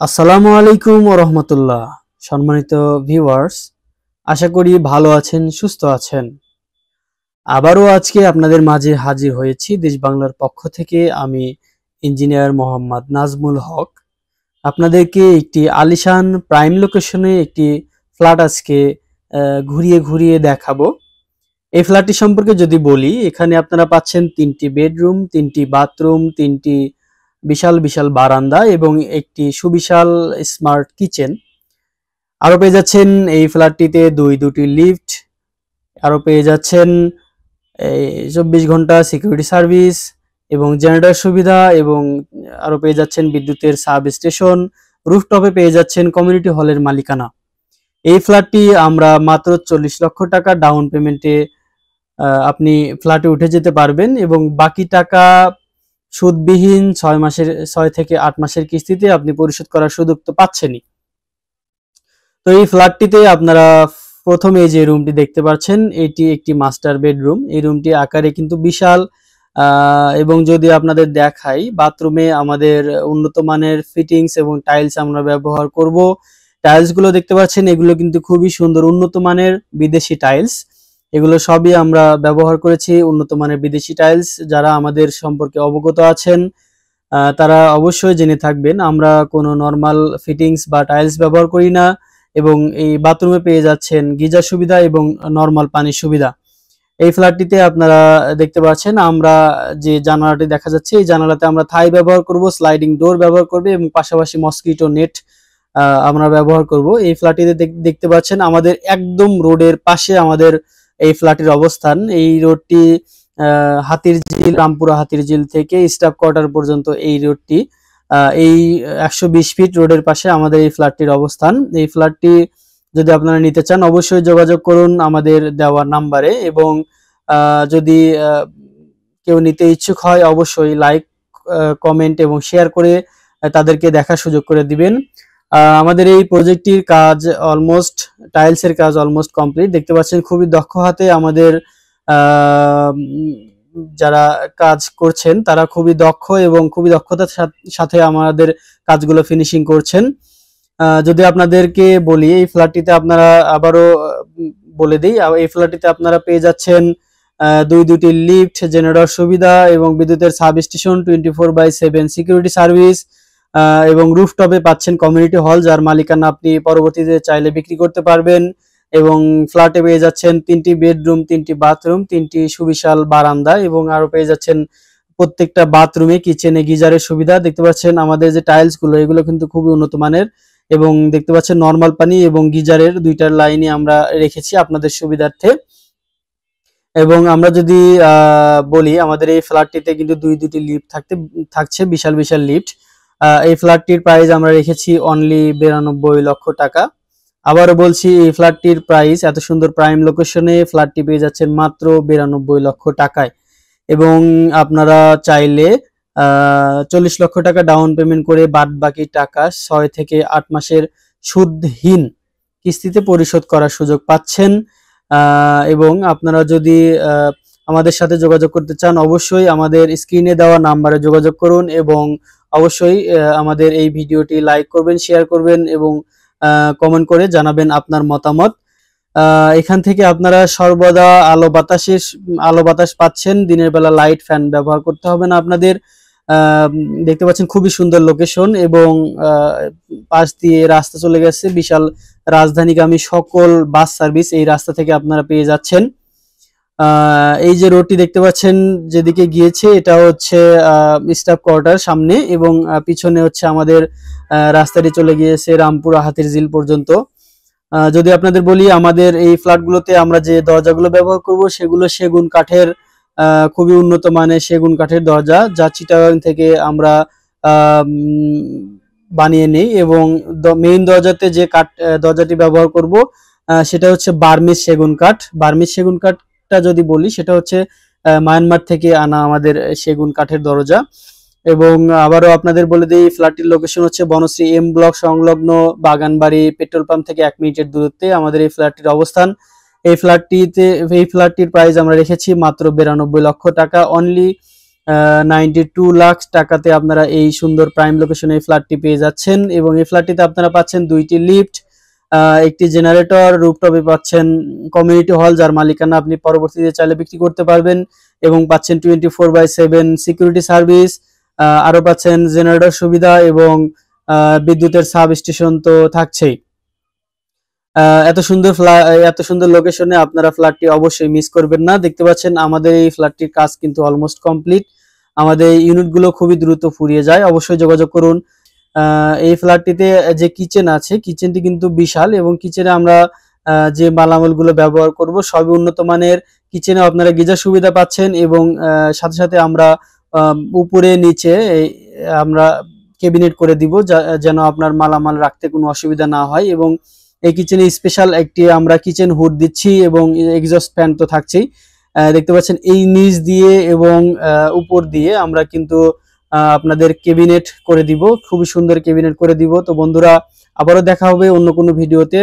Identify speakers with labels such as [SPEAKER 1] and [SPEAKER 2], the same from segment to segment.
[SPEAKER 1] আসসালামু আলাইকুম ওয়া রাহমাতুল্লাহ। সম্মানিত ভিউয়ার্স, আশা করি ভালো আছেন, সুস্থ আছেন। আবারও আজকে আপনাদের মাঝে হাজির হয়েছি দেশ বাংলার পক্ষ থেকে আমি ইঞ্জিনিয়ার মোহাম্মদ নাজমুল হক। আপনাদেরকে একটি আলিশান প্রাইম লোকেশনে একটি ফ্ল্যাট আজকে ঘুরিয়ে ঘুরিয়ে দেখাবো। এই ফ্ল্যাটটি সম্পর্কে যদি বলি, এখানে আপনারা পাচ্ছেন 3টি বেডরুম, 3টি বাথরুম, 3টি বিশাল বিশাল বারান্দা এবং একটি সুবিশাল স্মার্ট কিচেন। আরো পেয়ে যাচ্ছেন এই ফ্ল্যাটটিতে দুটি লিফট, আরো পেয়ে যাচ্ছেন 24 ঘন্টা সিকিউরিটি সার্ভিস এবং জেনারেটর সুবিধা, এবং আরো পেয়ে যাচ্ছেন বিদ্যুতের সাব স্টেশন। রুফটপে পেয়ে যাচ্ছেন কমিউনিটি হলের মালিকানা। এই ফ্ল্যাটটি আমরা মাত্র 40 লক্ষ টাকা ডাউন পেমেন্টে আপনি ফ্ল্যাটে উঠে যেতে পারবেন এবং বাকি টাকা সুদবিহীন 6 থেকে 8 মাসের কিস্তিতে আপনি পরিশোধ করার সুযোগ তো পাচ্ছেনই। তো এই ফ্ল্যাটটিতে আপনারা প্রথমে যে রুমটি দেখতে পাচ্ছেন, এটি একটি মাস্টার বেডরুম। এই রুমটি আকারে কিন্তু বিশাল, এবং যদি আপনাদের দেখাই, বাথরুমে আমাদের উন্নত মানের ফিটিংস এবং টাইলস আমরা ব্যবহার করব। টাইলস গুলো দেখতে পাচ্ছেন, এগুলো কিন্তু খুবই সুন্দর উন্নত মানের বিদেশি টাইলস। এগুলো সবই আমরা ব্যবহার করেছি উন্নত মানের বিদেশি টাইলস। যারা আমাদের সম্পর্কে অবগত আছেন তারা অবশ্যই জেনে থাকবেন, আমরা কোনো নর্মাল ফিটিংস বা টাইলস ব্যবহার করি না। এবং এই বাথরুমে পেয়ে যাচ্ছেন গিজার সুবিধা এবং নর্মাল পানির সুবিধা। এই ফ্ল্যাটটিতে আপনারা দেখতে পাচ্ছেন, আমরা যে জানালাটি দেখা যাচ্ছে, এই জানালাতে আমরা থাই ব্যবহার করব, স্লাইডিং ডোর ব্যবহার করবে এবং পাশাপাশি মসকিটো নেট আমরা ব্যবহার করব। এই ফ্ল্যাটটিতে দেখতে পাচ্ছেন আমাদের একদম রোডের পাশে আমাদের এই ফ্ল্যাটের অবস্থান। এই রোডটি হাতিরঝিল, রামপুরা হাতিরঝিল থেকে স্টাফ কোয়ার্টার পর্যন্ত এই রোডটি, এই 120 ফিট রোডের পাশে আমাদের এই ফ্ল্যাটটির অবস্থান। এই ফ্ল্যাটটি যদি আপনারা নিতে চান অবশ্যই যোগাযোগ করুন আমাদের দেওয়া নাম্বারে, এবং যদি কেউ নিতে ইচ্ছুক হয় অবশ্যই লাইক, কমেন্ট এবং শেয়ার করে তাদেরকে দেখার সুযোগ করে দিবেন। আমাদের এই প্রজেক্টটির কাজ অলমোস্ট, টাইলসের কাজ অলমোস্ট কমপ্লিট। দেখতে পাচ্ছেন খুবই দক্ষ হাতে আমাদের যারা কাজ করছেন তারা খুবই দক্ষ এবং খুবই দক্ষতার সাথে আমাদের কাজগুলো ফিনিশিং করছেন। যদি আপনাদেরকে বলি, এই ফ্ল্যাটটিতে আপনারা আবারও বলে দিই, এই ফ্ল্যাটটিতে আপনারা পেয়ে যাচ্ছেন দুটি লিফট, জেনারেটর সুবিধা এবং বিদ্যুতের সাব স্টেশন, 24/7 সিকিউরিটি সার্ভিস, এবং রুফটপে পাচ্ছেন কমিউনিটি হল, যার মালিকানা আপনি পরবর্তীতে চাইলে বিক্রি করতে পারবেন। এবং ফ্ল্যাটে পেয়ে যাচ্ছেন 3টি বেডরুম, 3টি বাথরুম, 3টি সুবিশাল বারান্দা, এবং আরো পেয়ে যাচ্ছেন প্রত্যেকটা বাথরুমে কিচেনে গিজারের সুবিধা। দেখতে পাচ্ছেন আমাদের যে টাইলস গুলো, এগুলো কিন্তু খুবই উন্নত মানের, এবং দেখতে পাচ্ছেন নর্মাল পানি এবং গিজারের দুইটার লাইনই আমরা রেখেছি আপনাদের সুবিধার্থে। এবং আমরা যদি বলি, আমাদের এই ফ্ল্যাটটিতে কিন্তু দুটি লিফট থাকছে, বিশাল বিশাল লিফট। এই ফ্ল্যাটটির প্রাইস আমরা রেখেছি অনলি 92 লক্ষ টাকা। আবারও বলছি, এই ফ্ল্যাটটির প্রাইস, এত সুন্দর প্রাইম লোকেশনে ফ্ল্যাটটি পেয়ে যাচ্ছেন মাত্র 92 লক্ষ টাকায়। এবং আপনারা চাইলে 40 লক্ষ টাকা ডাউন পেমেন্ট করে বাদ বাকি টাকা 6 থেকে 8 মাসের সুদহীন কিস্তিতে পরিশোধ করার সুযোগ পাচ্ছেন। এবং আপনারা যদি আমাদের সাথে যোগাযোগ করতে চান অবশ্যই আমাদের স্ক্রিনে দেওয়া নাম্বারে যোগাযোগ করুন, এবং অবশ্যই আমাদের এই ভিডিওটি লাইক করবেন, শেয়ার করবেন এবং কমেন্ট করে জানাবেন আপনার মতামত। এখান থেকে আপনারা সর্বদা আলো বাতাস পাচ্ছেন, দিনের বেলা লাইট ফ্যান ব্যবহার করতে হবে না আপনাদের। দেখতে পাচ্ছেন খুবই সুন্দর লোকেশন, এবং পাশ দিয়ে রাস্তা চলে গেছে, বিশাল রাজধানীগামী সকল বাস সার্ভিস এই রাস্তা থেকে আপনারা পেয়ে যাচ্ছেন। এই যে রোডটি দেখতে পাচ্ছেন যেদিকে গিয়েছে, এটা হচ্ছে স্টাফ কোয়ার্টার সামনে, এবং পিছনে হচ্ছে আমাদের রাস্তাটি চলে গিয়েছে রামপুরা হাতিরঝিল পর্যন্ত। যদি আপনাদের বলি, আমাদের এই ফ্ল্যাটগুলোতে আমরা যে দরজাগুলো ব্যবহার করব সেগুলো সেগুন কাঠের, খুবই উন্নত মানের সেগুন কাঠের দরজা, যা চিটাগাং থেকে আমরা বানিয়ে নেই। এবং মেইন দরজাতে যে দরজাটি ব্যবহার করব সেটা হচ্ছে বার্মিজ সেগুন কাঠ। বার্মিজ সেগুন কাঠটা যদি বলি, সেটা হচ্ছে মায়ানমার থেকে আনা আমাদের সেগুন কাঠের দরজা। এবং আবারও আপনাদের বলে দিই, ফ্ল্যাটটির লোকেশন হচ্ছে বনশ্রী এম ব্লক সংলগ্ন বাগানবাড়ি পেট্রোল পাম্প থেকে 1 মিনিটের দূরত্বে আমাদের এই ফ্ল্যাটটির অবস্থান। এই ফ্ল্যাটটির প্রাইস আমরা রেখেছি মাত্র 92 লক্ষ টাকা। অনলি 92 লাখ টাকাতে আপনারা এই সুন্দর প্রাইম লোকেশনে এই ফ্ল্যাটটি পেয়ে যাচ্ছেন এবং এই ফ্ল্যাটটিতে আপনারা পাচ্ছেন 2টি লিফট, একটি জেনারেটর, রুফটপে পাচ্ছেন কমিউনিটি হল যার মালিকানা আপনি পরবর্তীতে চাইলে বিক্রি করতে পারবেন এবং পাচ্ছেন 24/7 সিকিউরিটি সার্ভিস, আরো পাচ্ছেন জেনারেটর সুবিধা এবং বিদ্যুতের সাব স্টেশন তো থাকছেই। এত সুন্দর লোকেশনে আপনারা ফ্ল্যাটটি অবশ্যই মিস করবেন না। দেখতে পাচ্ছেন আমাদের এই ফ্ল্যাটটির কাজ কিন্তু অলমোস্ট কমপ্লিট। আমাদের এই ইউনিটগুলো খুবই দ্রুত ফুরিয়ে যায়, অবশ্যই যোগাযোগ করুন। এই ফ্ল্যাটটিতে যে কিচেন আছে, কিচেনটি কিন্তু বিশাল এবং কিচেনে আমরা যে মালামালগুলো ব্যবহার করব সবই উন্নত মানের। কিচেনে আপনারা গিজার সুবিধা পাচ্ছেন এবং সাথে সাথে আমরা উপরে নিচে আমরা ক্যাবিনেট করে দিব যেন আপনার মালামাল রাখতে কোনো অসুবিধা না হয়। এবং এই কিচেনে স্পেশাল একটি আমরা কিচেন হুড দিচ্ছি এবং এক্সস্ট ফ্যান তো থাকছেই। দেখতে পাচ্ছেন এই নিচ দিয়ে এবং উপর দিয়ে আমরা কিন্তু আপনাদের ক্যাবিনেট করে দিব, খুবই সুন্দর ক্যাবিনেট করে দিব। তো বন্ধুরা, আবারও দেখা হবে অন্য কোনো ভিডিওতে।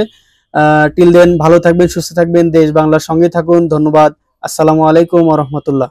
[SPEAKER 1] টিল দেন ভালো থাকবেন, সুস্থ থাকবেন, দেশ বাংলার সঙ্গে থাকুন। ধন্যবাদ। আসসালামু আলাইকুম ওয়া রাহমাতুল্লাহ।